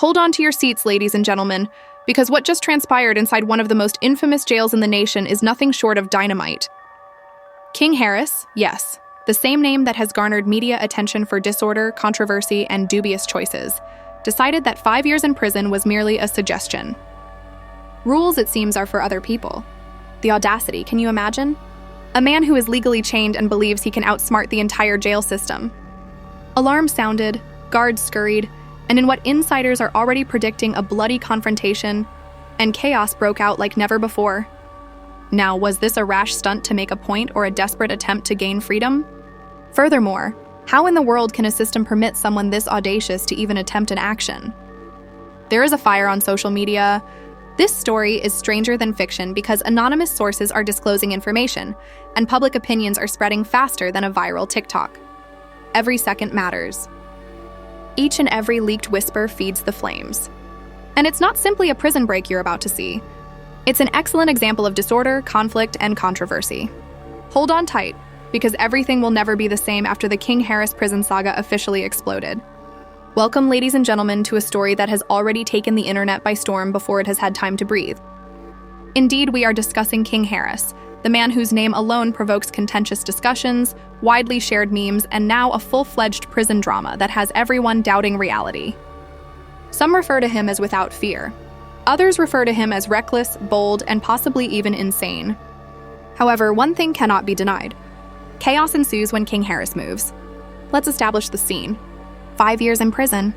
Hold on to your seats, ladies and gentlemen, because what just transpired inside one of the most infamous jails in the nation is nothing short of dynamite. King Harris, yes, the same name that has garnered media attention for disorder, controversy, and dubious choices, decided that 5 years in prison was merely a suggestion. Rules, it seems, are for other people. The audacity, can you imagine? A man who is legally chained and believes he can outsmart the entire jail system. Alarms sounded, guards scurried, and in what insiders are already predicting a bloody confrontation, and chaos broke out like never before. Now, was this a rash stunt to make a point or a desperate attempt to gain freedom? Furthermore, how in the world can a system permit someone this audacious to even attempt an action? There is a fire on social media. This story is stranger than fiction because anonymous sources are disclosing information, and public opinions are spreading faster than a viral TikTok. Every second matters. Each and every leaked whisper feeds the flames. And it's not simply a prison break you're about to see. It's an excellent example of disorder, conflict, and controversy. Hold on tight, because everything will never be the same after the King Harris prison saga officially exploded. Welcome, ladies and gentlemen, to a story that has already taken the internet by storm before it has had time to breathe. Indeed, we are discussing King Harris, the man whose name alone provokes contentious discussions, widely shared memes, and now a full-fledged prison drama that has everyone doubting reality. Some refer to him as without fear. Others refer to him as reckless, bold, and possibly even insane. However, one thing cannot be denied. Chaos ensues when King Harris moves. Let's establish the scene. 5 years in prison.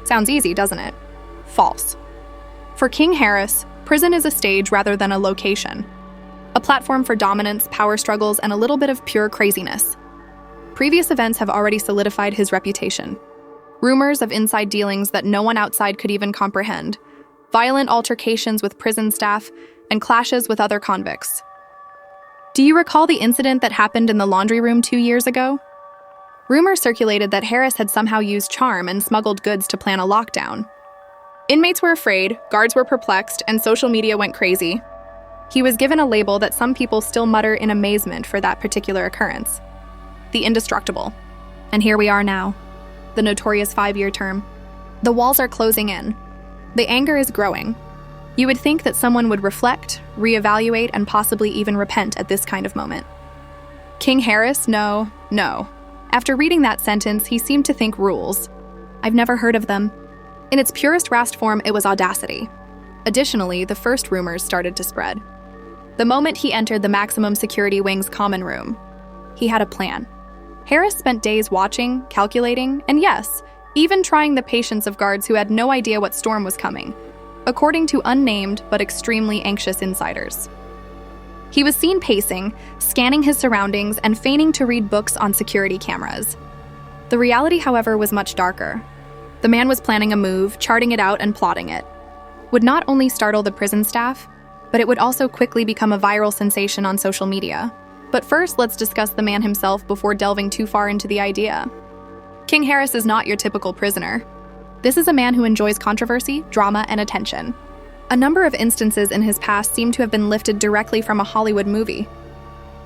Sounds easy, doesn't it? False. For King Harris, prison is a stage rather than a location. A platform for dominance, power struggles, and a little bit of pure craziness. Previous events have already solidified his reputation. Rumors of inside dealings that no one outside could even comprehend. Violent altercations with prison staff, and clashes with other convicts. Do you recall the incident that happened in the laundry room 2 years ago? Rumors circulated that Harris had somehow used charm and smuggled goods to plan a lockdown. Inmates were afraid, guards were perplexed, and social media went crazy. He was given a label that some people still mutter in amazement for that particular occurrence. The Indestructible. And here we are now. The notorious 5-year term. The walls are closing in. The anger is growing. You would think that someone would reflect, reevaluate, and possibly even repent at this kind of moment. King Harris? No. After reading that sentence, he seemed to think rules. I've never heard of them. In its purest rast form, it was audacity. Additionally, the first rumors started to spread. The moment he entered the maximum security wing's common room, he had a plan. Harris spent days watching, calculating, and yes, even trying the patience of guards who had no idea what storm was coming, according to unnamed but extremely anxious insiders. He was seen pacing, scanning his surroundings, and feigning to read books on security cameras. The reality, however, was much darker. The man was planning a move, charting it out, and plotting it. Would not only startle the prison staff, but it would also quickly become a viral sensation on social media. But first, let's discuss the man himself before delving too far into the idea. King Harris is not your typical prisoner. This is a man who enjoys controversy, drama, and attention. A number of instances in his past seem to have been lifted directly from a Hollywood movie.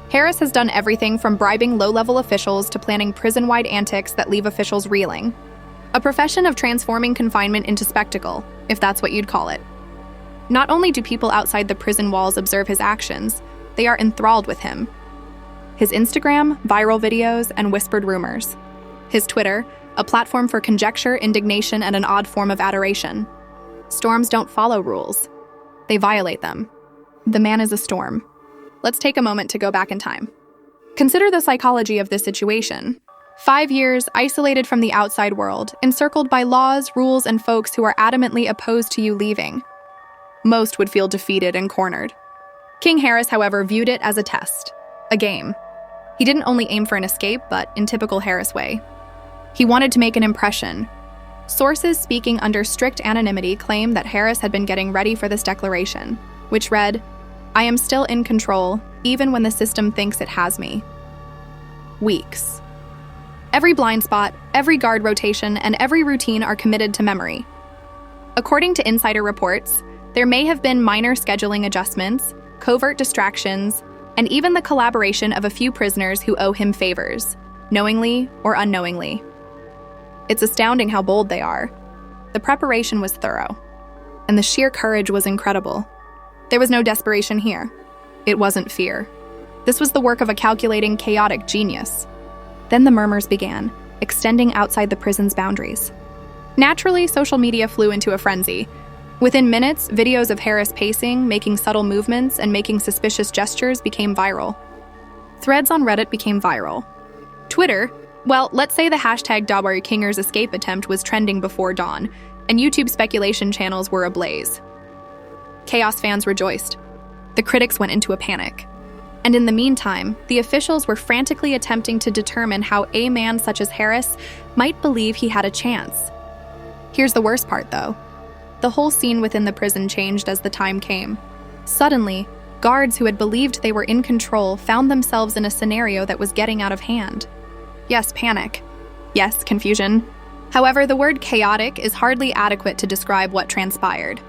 Harris has done everything from bribing low-level officials to planning prison-wide antics that leave officials reeling. A profession of transforming confinement into spectacle, if that's what you'd call it. Not only do people outside the prison walls observe his actions, they are enthralled with him. His Instagram, viral videos, and whispered rumors. His Twitter, a platform for conjecture, indignation, and an odd form of adoration. Storms don't follow rules. They violate them. The man is a storm. Let's take a moment to go back in time. Consider the psychology of this situation. 5 years, isolated from the outside world, encircled by laws, rules, and folks who are adamantly opposed to you leaving. Most would feel defeated and cornered. King Harris, however, viewed it as a test, a game. He didn't only aim for an escape, but in typical Harris way. He wanted to make an impression. Sources speaking under strict anonymity claim that Harris had been getting ready for this declaration, which read, "I am still in control, even when the system thinks it has me." Weeks. Every blind spot, every guard rotation, and every routine are committed to memory. According to insider reports, there may have been minor scheduling adjustments, covert distractions, and even the collaboration of a few prisoners who owe him favors, knowingly or unknowingly. It's astounding how bold they are. The preparation was thorough, and the sheer courage was incredible. There was no desperation here. It wasn't fear. This was the work of a calculating, chaotic genius. Then the murmurs began, extending outside the prison's boundaries. Naturally, social media flew into a frenzy. Within minutes, videos of Harris pacing, making subtle movements, and making suspicious gestures became viral. Threads on Reddit became viral. Twitter, well, let's say the hashtag #Kinger's escape attempt was trending before dawn, and YouTube speculation channels were ablaze. Chaos fans rejoiced. The critics went into a panic. And in the meantime, the officials were frantically attempting to determine how a man such as Harris might believe he had a chance. Here's the worst part, though. The whole scene within the prison changed as the time came. Suddenly, guards who had believed they were in control found themselves in a scenario that was getting out of hand. Yes, panic. Yes, confusion. However, the word chaotic is hardly adequate to describe what transpired.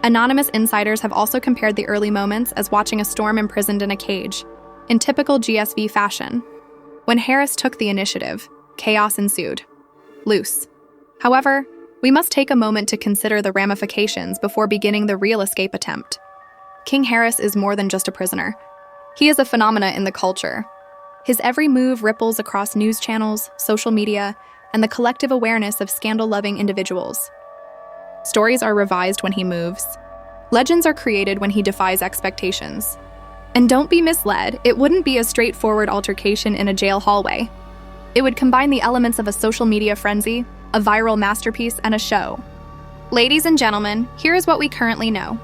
Anonymous insiders have also compared the early moments as watching a storm imprisoned in a cage, in typical GSV fashion. When Harris took the initiative, chaos ensued. Loose. However, we must take a moment to consider the ramifications before beginning the real escape attempt. King Harris is more than just a prisoner. He is a phenomena in the culture. His every move ripples across news channels, social media, and the collective awareness of scandal-loving individuals. Stories are revised when he moves. Legends are created when he defies expectations. And don't be misled, it wouldn't be a straightforward altercation in a jail hallway. It would combine the elements of a social media frenzy, a viral masterpiece, and a show. Ladies and gentlemen, here is what we currently know.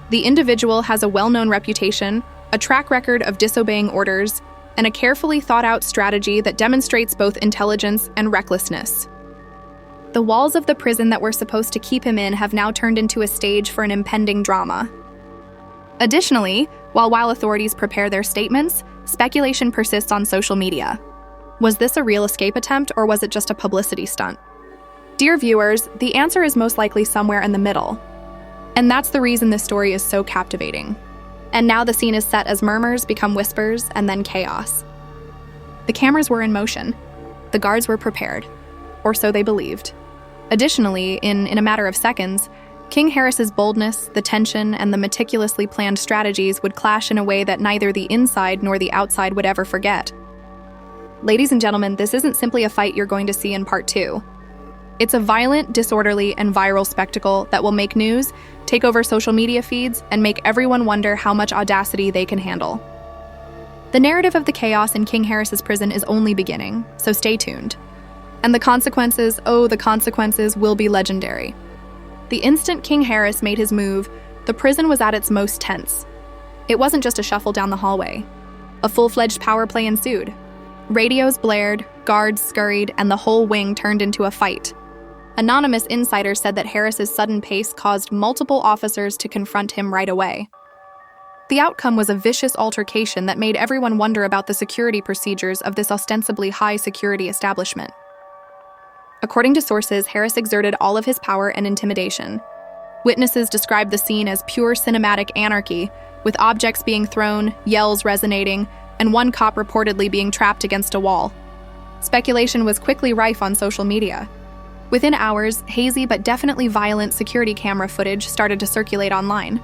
The individual has a well-known reputation, a track record of disobeying orders, and a carefully thought-out strategy that demonstrates both intelligence and recklessness. The walls of the prison that were supposed to keep him in have now turned into a stage for an impending drama. Additionally, while authorities prepare their statements, speculation persists on social media. Was this a real escape attempt, or was it just a publicity stunt? Dear viewers, the answer is most likely somewhere in the middle. And that's the reason this story is so captivating. And now the scene is set as murmurs become whispers and then chaos. The cameras were in motion. The guards were prepared. Or so they believed. Additionally, in a matter of seconds, King Harris's boldness, the tension, and the meticulously planned strategies would clash in a way that neither the inside nor the outside would ever forget. Ladies and gentlemen, this isn't simply a fight you're going to see in part 2. It's a violent, disorderly, and viral spectacle that will make news, take over social media feeds, and make everyone wonder how much audacity they can handle. The narrative of the chaos in King Harris's prison is only beginning, so stay tuned. And the consequences, oh, the consequences will be legendary. The instant King Harris made his move, the prison was at its most tense. It wasn't just a shuffle down the hallway. A full-fledged power play ensued. Radios blared, guards scurried, and the whole wing turned into a fight. Anonymous insiders said that Harris's sudden pace caused multiple officers to confront him right away. The outcome was a vicious altercation that made everyone wonder about the security procedures of this ostensibly high-security establishment. According to sources, Harris exerted all of his power and intimidation. Witnesses described the scene as pure cinematic anarchy, with objects being thrown, yells resonating, and one cop reportedly being trapped against a wall. Speculation was quickly rife on social media. Within hours, hazy but definitely violent security camera footage started to circulate online.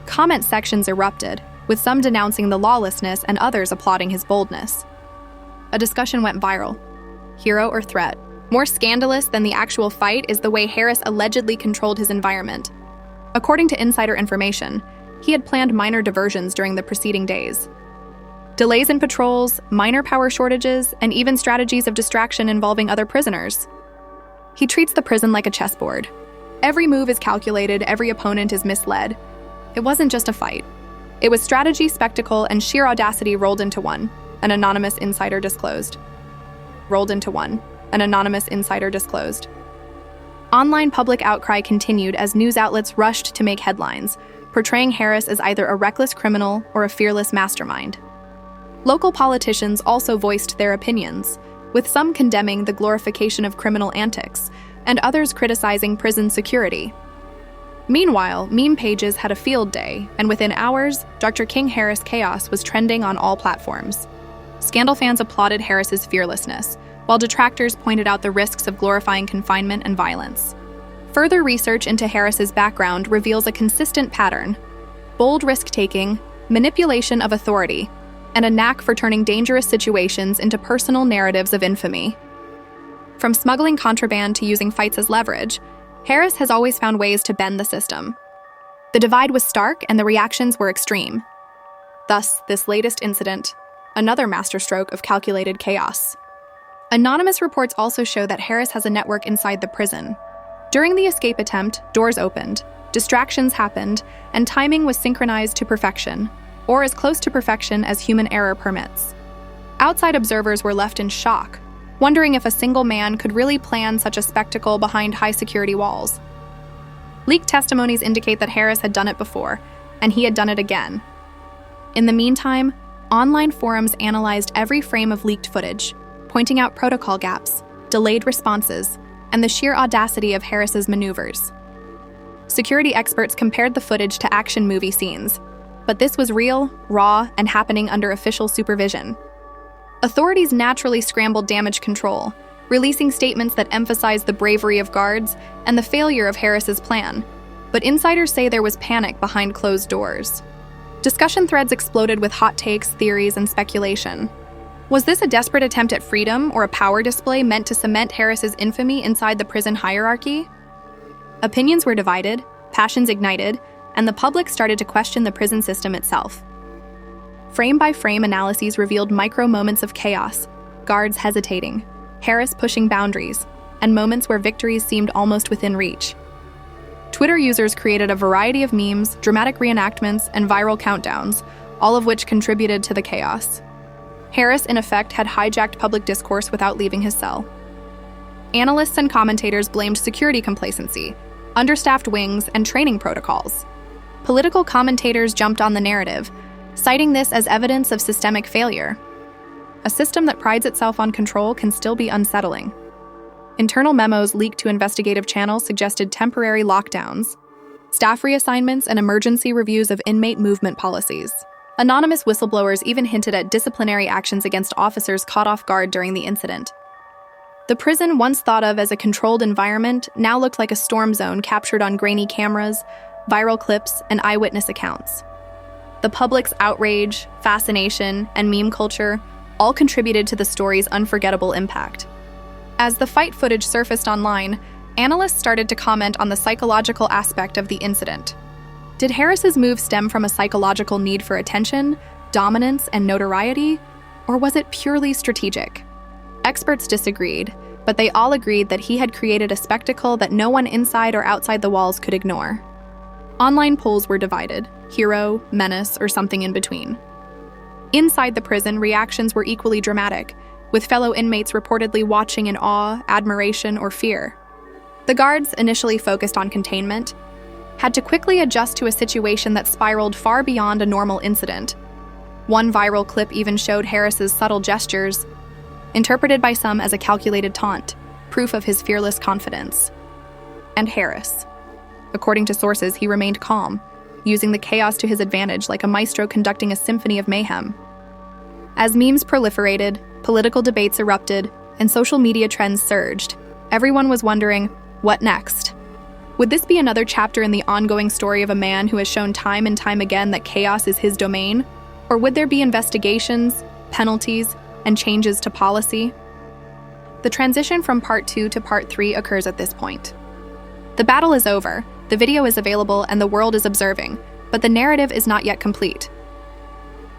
Comment sections erupted, with some denouncing the lawlessness and others applauding his boldness. A discussion went viral. Hero or threat? More scandalous than the actual fight is the way Harris allegedly controlled his environment. According to insider information, he had planned minor diversions during the preceding days. Delays in patrols, minor power shortages, and even strategies of distraction involving other prisoners. He treats the prison like a chessboard. Every move is calculated, every opponent is misled. It wasn't just a fight. It was strategy, spectacle, and sheer audacity rolled into one, an anonymous insider disclosed. An anonymous insider disclosed. Online public outcry continued as news outlets rushed to make headlines, portraying Harris as either a reckless criminal or a fearless mastermind. Local politicians also voiced their opinions, with some condemning the glorification of criminal antics and others criticizing prison security. Meanwhile, meme pages had a field day, and within hours, Dr. King Harris chaos was trending on all platforms. Scandal fans applauded Harris's fearlessness, while detractors pointed out the risks of glorifying confinement and violence. Further research into Harris's background reveals a consistent pattern: bold risk-taking, manipulation of authority, and a knack for turning dangerous situations into personal narratives of infamy. From smuggling contraband to using fights as leverage, Harris has always found ways to bend the system. The divide was stark and the reactions were extreme. Thus, this latest incident, another masterstroke of calculated chaos. Anonymous reports also show that Harris has a network inside the prison. During the escape attempt, doors opened, distractions happened, and timing was synchronized to perfection, or as close to perfection as human error permits. Outside observers were left in shock, wondering if a single man could really plan such a spectacle behind high-security walls. Leaked testimonies indicate that Harris had done it before, and he had done it again. In the meantime, online forums analyzed every frame of leaked footage, pointing out protocol gaps, delayed responses, and the sheer audacity of Harris's maneuvers. Security experts compared the footage to action movie scenes, but this was real, raw, and happening under official supervision. Authorities naturally scrambled damage control, releasing statements that emphasized the bravery of guards and the failure of Harris's plan, but insiders say there was panic behind closed doors. Discussion threads exploded with hot takes, theories, and speculation. Was this a desperate attempt at freedom or a power display meant to cement Harris's infamy inside the prison hierarchy? Opinions were divided, passions ignited, and the public started to question the prison system itself. Frame-by-frame analyses revealed micro-moments of chaos, guards hesitating, Harris pushing boundaries, and moments where victories seemed almost within reach. Twitter users created a variety of memes, dramatic reenactments, and viral countdowns, all of which contributed to the chaos. Harris, in effect, had hijacked public discourse without leaving his cell. Analysts and commentators blamed security complacency, understaffed wings, and training protocols. Political commentators jumped on the narrative, citing this as evidence of systemic failure. A system that prides itself on control can still be unsettling. Internal memos leaked to investigative channels suggested temporary lockdowns, staff reassignments, and emergency reviews of inmate movement policies. Anonymous whistleblowers even hinted at disciplinary actions against officers caught off guard during the incident. The prison, once thought of as a controlled environment, now looked like a storm zone captured on grainy cameras, viral clips, and eyewitness accounts. The public's outrage, fascination, and meme culture all contributed to the story's unforgettable impact. As the fight footage surfaced online, analysts started to comment on the psychological aspect of the incident. Did Harris's move stem from a psychological need for attention, dominance, and notoriety, or was it purely strategic? Experts disagreed, but they all agreed that he had created a spectacle that no one inside or outside the walls could ignore. Online polls were divided: hero, menace, or something in between. Inside the prison, reactions were equally dramatic, with fellow inmates reportedly watching in awe, admiration, or fear. The guards, initially focused on containment, had to quickly adjust to a situation that spiraled far beyond a normal incident. One viral clip even showed Harris's subtle gestures, interpreted by some as a calculated taunt, proof of his fearless confidence. And Harris. According to sources, he remained calm, using the chaos to his advantage like a maestro conducting a symphony of mayhem. As memes proliferated, political debates erupted, and social media trends surged, everyone was wondering, what next? Would this be another chapter in the ongoing story of a man who has shown time and time again that chaos is his domain? Or would there be investigations, penalties, and changes to policy? The transition from Part 2 to Part 3 occurs at this point. The battle is over, the video is available, and the world is observing, but the narrative is not yet complete.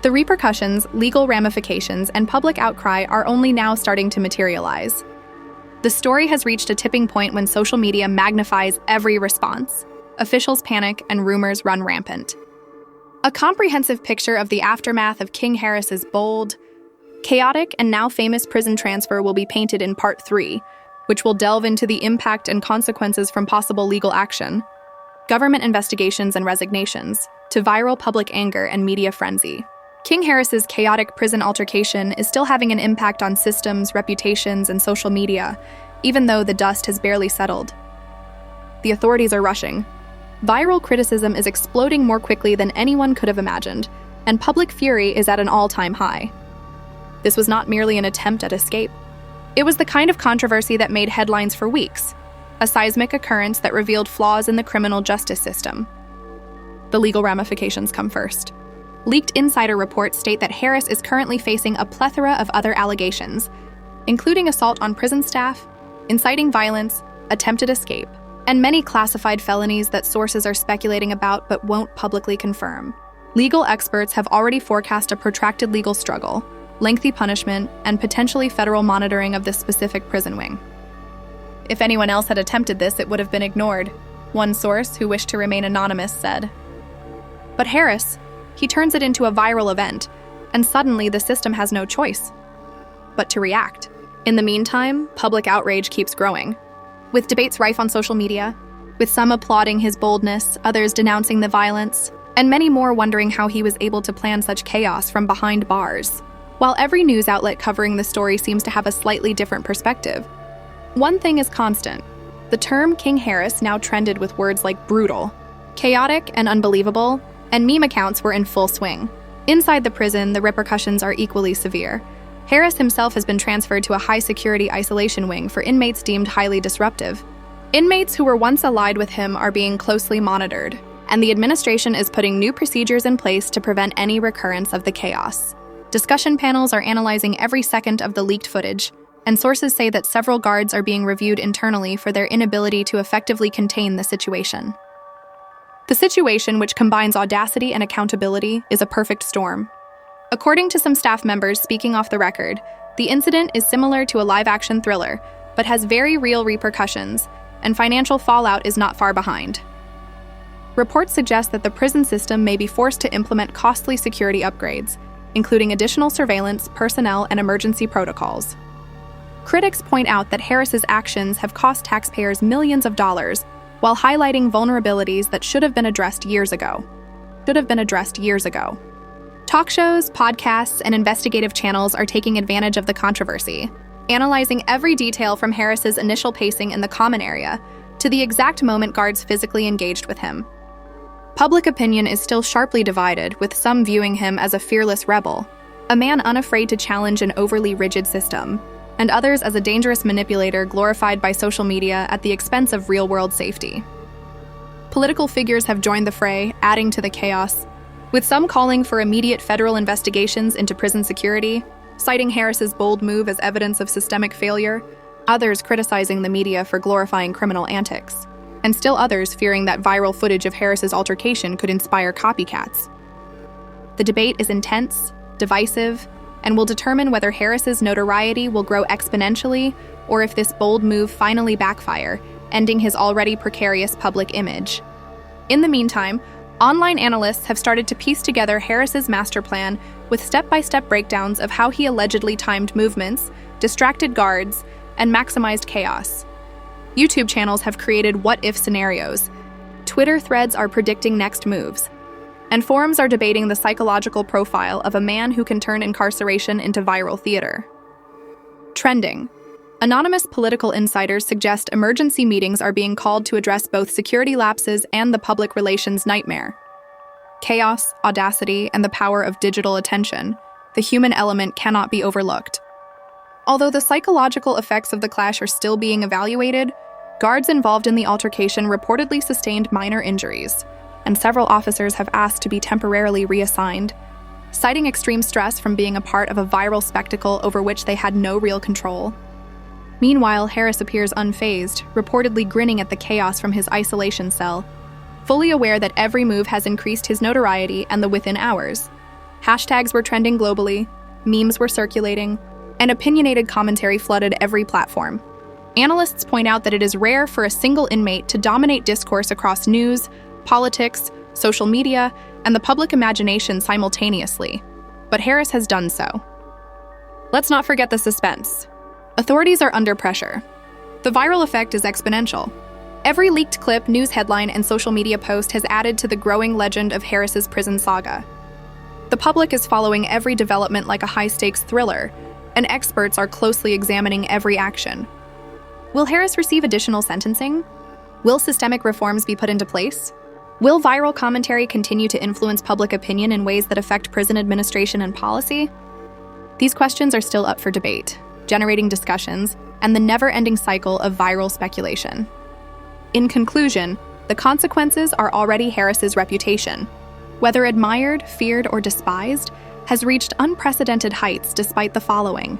The repercussions, legal ramifications, and public outcry are only now starting to materialize. The story has reached a tipping point when social media magnifies every response. Officials panic and rumors run rampant. A comprehensive picture of the aftermath of King Harris's bold, chaotic, and now famous prison transfer will be painted in Part 3, which will delve into the impact and consequences from possible legal action, government investigations and resignations, to viral public anger and media frenzy. King Harris's chaotic prison altercation is still having an impact on systems, reputations, and social media, even though the dust has barely settled. The authorities are rushing. Viral criticism is exploding more quickly than anyone could have imagined, and public fury is at an all-time high. This was not merely an attempt at escape. It was the kind of controversy that made headlines for weeks, a seismic occurrence that revealed flaws in the criminal justice system. The legal ramifications come first. Leaked insider reports state that Harris is currently facing a plethora of other allegations, including assault on prison staff, inciting violence, attempted escape, and many classified felonies that sources are speculating about but won't publicly confirm. Legal experts have already forecast a protracted legal struggle, lengthy punishment, and potentially federal monitoring of this specific prison wing. If anyone else had attempted this, it would have been ignored, one source who wished to remain anonymous said. But Harris, he turns it into a viral event, and suddenly the system has no choice but to react. In the meantime, public outrage keeps growing, with debates rife on social media, with some applauding his boldness, others denouncing the violence, and many more wondering how he was able to plan such chaos from behind bars. While every news outlet covering the story seems to have a slightly different perspective, one thing is constant. The term King Harris now trended with words like brutal, chaotic, and unbelievable, and meme accounts were in full swing. Inside the prison, the repercussions are equally severe. Harris himself has been transferred to a high-security isolation wing for inmates deemed highly disruptive. Inmates who were once allied with him are being closely monitored, and the administration is putting new procedures in place to prevent any recurrence of the chaos. Discussion panels are analyzing every second of the leaked footage, and sources say that several guards are being reviewed internally for their inability to effectively contain the situation. The situation, which combines audacity and accountability, is a perfect storm. According to some staff members speaking off the record, the incident is similar to a live-action thriller, but has very real repercussions, and financial fallout is not far behind. Reports suggest that the prison system may be forced to implement costly security upgrades, including additional surveillance, personnel, and emergency protocols. Critics point out that Harris's actions have cost taxpayers millions of dollars, while highlighting vulnerabilities that should have been addressed years ago. Talk shows, podcasts, and investigative channels are taking advantage of the controversy, analyzing every detail from Harris's initial pacing in the common area to the exact moment guards physically engaged with him. Public opinion is still sharply divided, with some viewing him as a fearless rebel, a man unafraid to challenge an overly rigid system, and others as a dangerous manipulator glorified by social media at the expense of real-world safety. Political figures have joined the fray, adding to the chaos, with some calling for immediate federal investigations into prison security, citing Harris's bold move as evidence of systemic failure, others criticizing the media for glorifying criminal antics, and still others fearing that viral footage of Harris's altercation could inspire copycats. The debate is intense, divisive, and will determine whether Harris's notoriety will grow exponentially or if this bold move finally backfire, ending his already precarious public image. In the meantime, online analysts have started to piece together Harris's master plan with step-by-step breakdowns of how he allegedly timed movements, distracted guards, and maximized chaos. YouTube channels have created what-if scenarios. Twitter threads are predicting next moves. And forums are debating the psychological profile of a man who can turn incarceration into viral theater. Trending. Anonymous political insiders suggest emergency meetings are being called to address both security lapses and the public relations nightmare. Chaos, audacity, and the power of digital attention, the human element cannot be overlooked. Although the psychological effects of the clash are still being evaluated, guards involved in the altercation reportedly sustained minor injuries, and several officers have asked to be temporarily reassigned, citing extreme stress from being a part of a viral spectacle over which they had no real control. Meanwhile, Harris appears unfazed, reportedly grinning at the chaos from his isolation cell, fully aware that every move has increased his notoriety and the within hours. Hashtags were trending globally, memes were circulating, and opinionated commentary flooded every platform. Analysts point out that it is rare for a single inmate to dominate discourse across news, politics, social media, and the public imagination simultaneously, but Harris has done so. Let's not forget the suspense. Authorities are under pressure. The viral effect is exponential. Every leaked clip, news headline, and social media post has added to the growing legend of Harris's prison saga. The public is following every development like a high-stakes thriller, and experts are closely examining every action. Will Harris receive additional sentencing? Will systemic reforms be put into place? Will viral commentary continue to influence public opinion in ways that affect prison administration and policy? These questions are still up for debate, generating discussions and the never-ending cycle of viral speculation. In conclusion, the consequences are already Harris's reputation. Whether admired, feared, or despised, has reached unprecedented heights despite the following: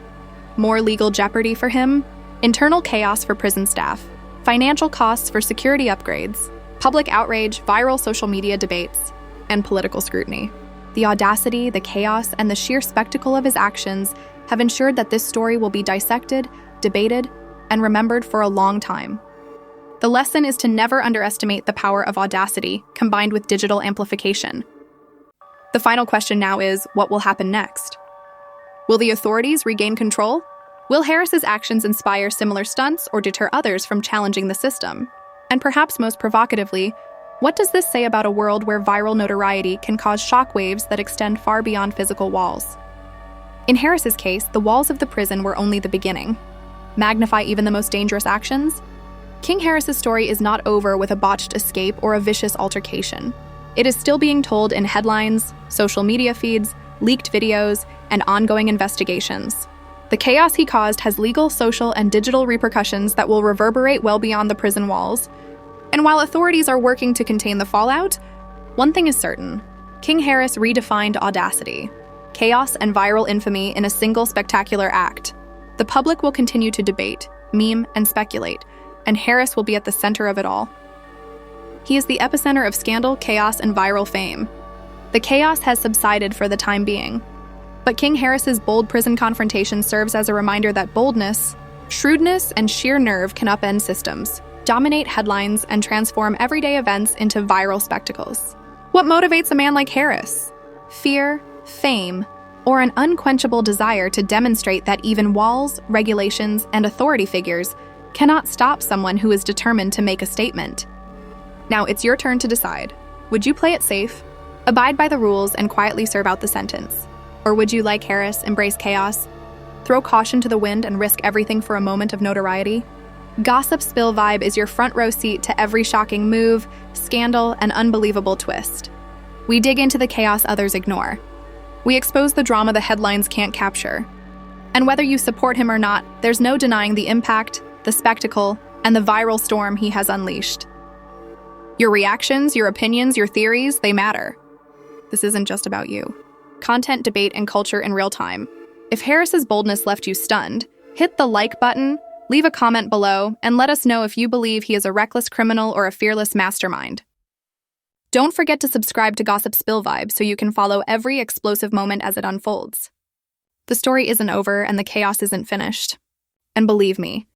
more legal jeopardy for him, internal chaos for prison staff, financial costs for security upgrades, public outrage, viral social media debates, and political scrutiny. The audacity, the chaos, and the sheer spectacle of his actions have ensured that this story will be dissected, debated, and remembered for a long time. The lesson is to never underestimate the power of audacity combined with digital amplification. The final question now is, what will happen next? Will the authorities regain control? Will Harris's actions inspire similar stunts or deter others from challenging the system? And perhaps most provocatively, what does this say about a world where viral notoriety can cause shockwaves that extend far beyond physical walls? In Harris's case, the walls of the prison were only the beginning. Magnify even the most dangerous actions? King Harris's story is not over with a botched escape or a vicious altercation. It is still being told in headlines, social media feeds, leaked videos, and ongoing investigations. The chaos he caused has legal, social, and digital repercussions that will reverberate well beyond the prison walls. And while authorities are working to contain the fallout, one thing is certain: King Harris redefined audacity, chaos, and viral infamy in a single spectacular act. The public will continue to debate, meme, and speculate, and Harris will be at the center of it all. He is the epicenter of scandal, chaos, and viral fame. The chaos has subsided for the time being, but King Harris's bold prison confrontation serves as a reminder that boldness, shrewdness, and sheer nerve can upend systems, dominate headlines, and transform everyday events into viral spectacles. What motivates a man like Harris? Fear, fame, or an unquenchable desire to demonstrate that even walls, regulations, and authority figures cannot stop someone who is determined to make a statement. Now it's your turn to decide. Would you play it safe, abide by the rules, and quietly serve out the sentence? Or would you, like Harris, embrace chaos, throw caution to the wind, and risk everything for a moment of notoriety? Gossip Spill Vibe is your front row seat to every shocking move, scandal, and unbelievable twist. We dig into the chaos others ignore. We expose the drama the headlines can't capture. And whether you support him or not, there's no denying the impact, the spectacle, and the viral storm he has unleashed. Your reactions, your opinions, your theories, they matter. This isn't just about you. Content, debate, and culture in real time. If Harris's boldness left you stunned, hit the like button, leave a comment below, and let us know if you believe he is a reckless criminal or a fearless mastermind. Don't forget to subscribe to Gossip Spill Vibe so you can follow every explosive moment as it unfolds. The story isn't over and the chaos isn't finished. And believe me,